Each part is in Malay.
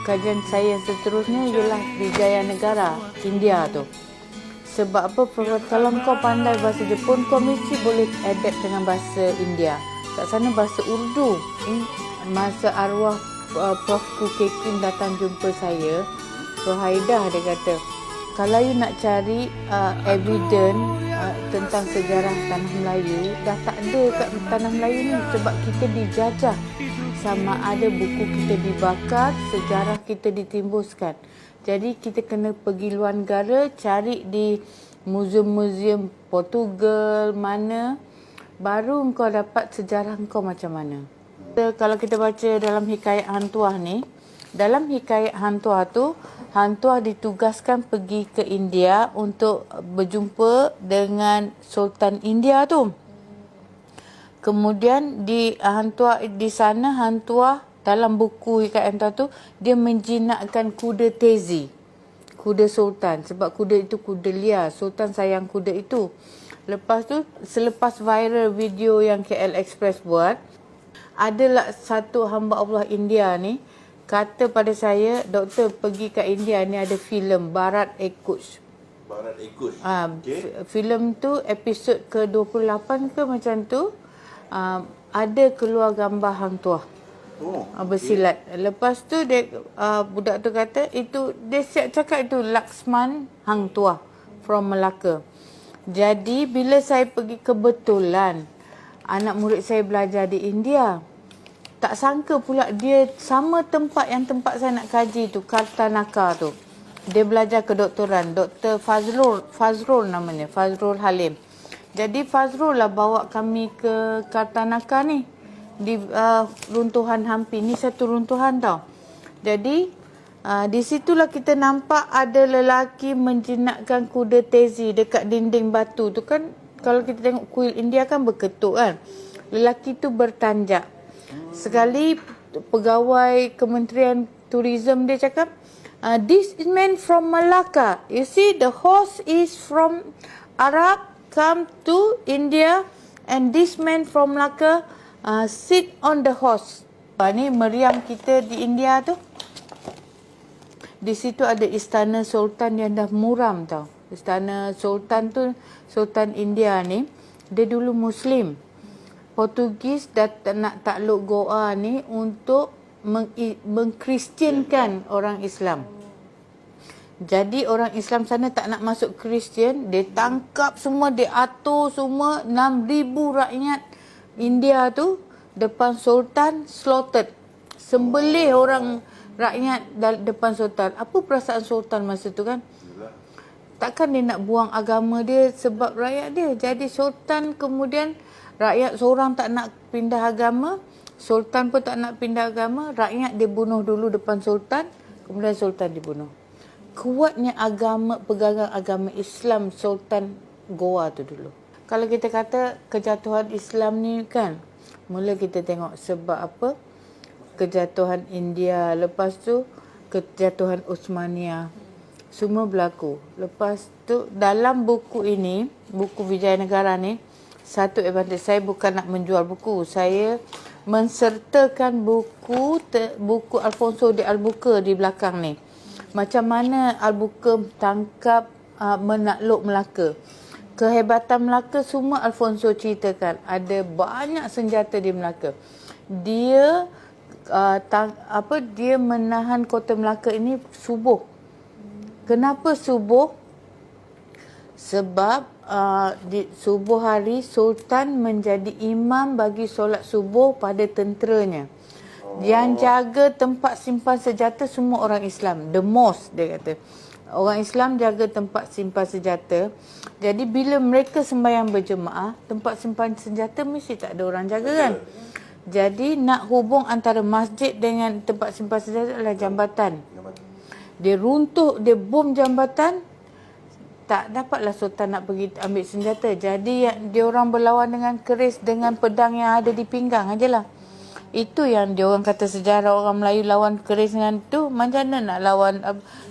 kajian saya yang seterusnya ialah Wijayanegara, India tu. Sebab apa? Kalau kau pandai bahasa Jepun, kau mesti boleh adapt dengan bahasa India. Kat sana bahasa Urdu. Masa arwah Prof. Kukekin datang jumpa saya, Prof. Haidah dia kata, kalau you nak cari evidence tentang sejarah Tanah Melayu, dah tak ada kat Tanah Melayu ni sebab kita dijajah. Sama ada buku kita dibakar, sejarah kita ditimbuskan. Jadi kita kena pergi luar negara, cari di muzium-muzium Portugal mana, baru kau dapat sejarah kau macam mana. Kalau kita baca dalam hikayat Hang Tuah ni, dalam hikayat Hang Tuah tu, Hang Tuah ditugaskan pergi ke India untuk berjumpa dengan Sultan India tu. Kemudian di sana Hang Tuah dalam buku hikayat Hang Tuah tu, dia menjinakkan kuda Tezi, kuda Sultan, sebab kuda itu kuda liar. Sultan sayang kuda itu. Lepas tu, selepas viral video yang KL Express buat, adalah satu hamba Allah India ni kata pada saya, doktor pergi ke India ni ada filem Bharat Ek Kuch. Bharat Ek Kuch. Filem tu episod ke-28 ke macam tu, ada keluar gambar Hang Tuah. Bersilat. Lepas tu dia budak tu kata itu, dia siap cakap itu Laksman Hang Tuah from Melaka. Jadi bila saya pergi, kebetulan anak murid saya belajar di India. Tak sangka pula dia sama tempat yang tempat saya nak kaji tu, Kartanaka tu. Dia belajar kedoktoran, Dr. Fazrul namanya, Fazrul Halim. Jadi Fazrul lah bawa kami ke Kartanaka ni, di runtuhan Hampi. Ni satu runtuhan tau. Jadi di situlah kita nampak ada lelaki menjinakkan kuda Tezi dekat dinding batu tu kan. Kalau kita tengok kuil India kan berketuk kan. Lelaki tu bertanjak. Sekali pegawai Kementerian Tourism dia cakap, this is man from Malacca. You see the horse is from Arab, come to India, and this man from Malacca sit on the horse. Ni meriam kita di India tu. Di situ ada istana Sultan yang dah muram tau. Istana Sultan tu, Sultan India ni, dia dulu Muslim. Portugis dah nak takluk Goa ni untuk mengkristiankan orang Islam. Jadi orang Islam sana tak nak masuk Kristian, dia tangkap semua, dia atur semua 6,000 rakyat India tu depan Sultan, slaughtered. Sembelih orang rakyat depan Sultan. Apa perasaan Sultan masa tu kan? Takkan dia nak buang agama dia sebab rakyat dia. Jadi Sultan kemudian, rakyat seorang tak nak pindah agama, Sultan pun tak nak pindah agama, rakyat dia bunuh dulu depan Sultan, kemudian Sultan dibunuh. Kuatnya agama, pegangan agama Islam Sultan Goa tu dulu. Kalau kita kata kejatuhan Islam ni kan, mula kita tengok sebab apa? Kejatuhan India, lepas tu kejatuhan Uthmaniyah. Semua berlaku. Lepas tu dalam buku ini, buku Wijayanegara ni, satu advantage, saya bukan nak menjual buku, saya mensertakan buku Alfonso de Albuquerque di belakang ni. Macam mana Albuquerque tangkap menakluk Melaka. Kehebatan Melaka semua Alfonso ceritakan. Ada banyak senjata di Melaka. Dia dia menahan kota Melaka ini subuh. Kenapa subuh? Sebab di subuh hari Sultan menjadi imam bagi solat subuh pada tenteranya. Yang jaga tempat simpan senjata semua orang Islam. The mosque dia kata. Orang Islam jaga tempat simpan senjata. Jadi bila mereka sembahyang berjemaah, tempat simpan senjata mesti tak ada orang jaga kan. Jadi nak hubung antara masjid dengan tempat simpan senjata adalah jambatan. Dia runtuh, dia bom jambatan, tak dapatlah Sultan nak pergi ambil senjata. Jadi dia orang berlawan dengan keris, dengan pedang yang ada di pinggang ajalah. Itu yang dia orang kata sejarah orang Melayu lawan keris dengan tu, macam mana nak lawan.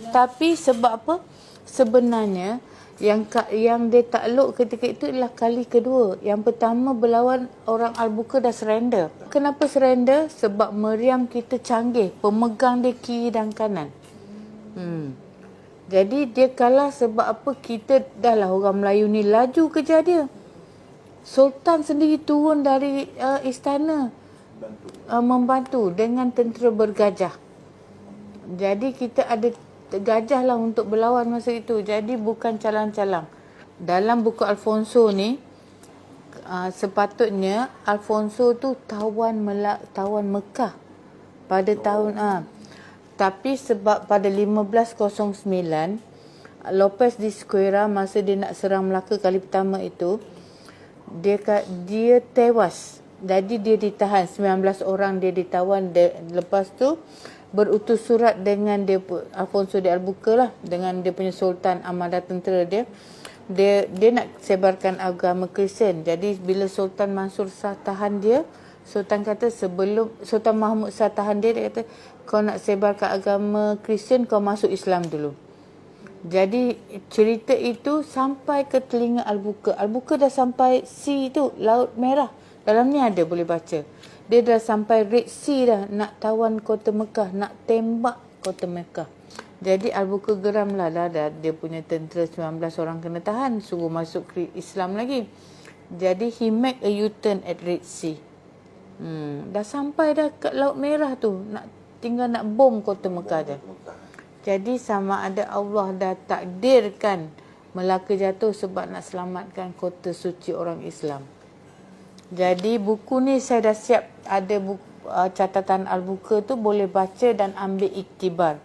Tapi sebab apa? Sebenarnya Yang dia takluk ketika itu adalah kali kedua. Yang pertama berlawan orang Al-Buqa dah surrender. Kenapa surrender? Sebab meriam kita canggih. Pemegang dia kiri dan kanan. Jadi dia kalah sebab apa? Kita dah lah orang Melayu ni laju kejar dia. Sultan sendiri turun dari istana membantu dengan tentera bergajah. Jadi kita ada gajah lah untuk berlawan masa itu. Jadi bukan calang-calang. Dalam buku Alfonso ni, sepatutnya Alfonso tu tawan Mekah pada tahun tapi sebab pada 1509 Lopez de Esquerra masa dia nak serang Melaka kali pertama itu, dia tewas. Jadi dia ditahan, 19 orang dia ditawan. Lepas tu berutus surat dengan dia Alfonso de Albuquerque lah, dengan dia punya sultan armada tentera dia nak sebarkan agama Kristian. Jadi bila Sultan Mansur Shah tahan dia, Sultan kata sebelum Sultan Mahmud Shah tahan dia kata, kau nak sebarkan agama Kristian, kau masuk Islam dulu. Jadi cerita itu sampai ke telinga Albuquerque. Albuquerque dah sampai sea tu, Laut Merah. Dalam ni ada, boleh baca. Dia dah sampai Red Sea dah, nak tawan kota Mekah, nak tembak kota Mekah. Jadi Albuquerque geram lah, dah dia punya tentera 19 orang kena tahan, suruh masuk Islam lagi. Jadi he make a U-turn at Red Sea. Dah sampai dah kat Laut Merah tu, tinggal nak bom kota Mekah je. Jadi sama ada Allah dah takdirkan Melaka jatuh sebab nak selamatkan kota suci orang Islam. Jadi buku ni saya dah siap, ada buku, catatan Al-Buqa tu, boleh baca dan ambil iktibar.